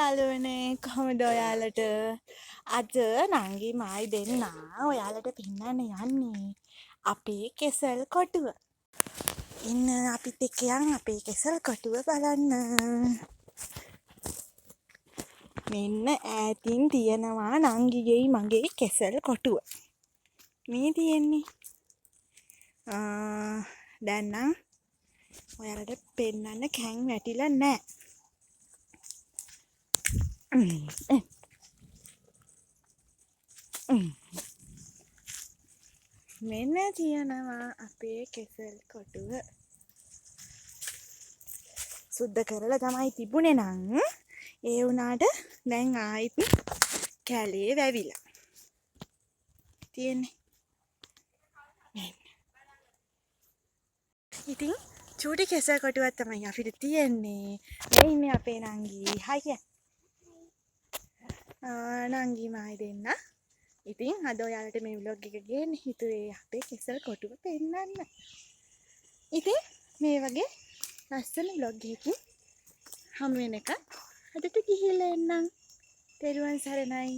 යාළුවනේ කොහොමද ඔයාලට අද නංගි මායි දෙන්න ඔයාලට පෙන්නන්න යන්නේ අපේ කෙසල් කොටුව. ඉන්න අපිත් එක්ක යන් අපේ කෙසල් කොටුව බලන්න. මෙන්න ඈතින් තියෙනවා නංගිගෙයි මගේ කෙසල් කොටුව. මේ තියෙන්නේ. දැන් නම් ඔයාලට පෙන්නන්න කැන් වැටිලා නැහැ. මෙන්න තියෙනවා අපේ කෙසල් කොටුව. සුද්ධ කරලා තමයි තිබුණේ නම් ඒ වුණාට දැන් ආයිත් කැලේ වැවිලා තියෙන්නේ. ඉතින් චූටි කෙසල් කොටුවක් තමයි අපිට තියෙන්නේ. මේ ඉන්නේ අපේ නංගි. හයි කිය. නංගි මායි දෙන්න. ඉතින් අද ඔයාලට මේ vlog එක ගේන්න හිතුවේ අපේ කෙසල් කොටුව පෙන්නන්න. ඉතින් මේ වගේ ලස්සන vlog එකකින් හමු වෙනකන් අදට ගිහිල්ලා එන්නම්. තෙරුවන් සරණයි.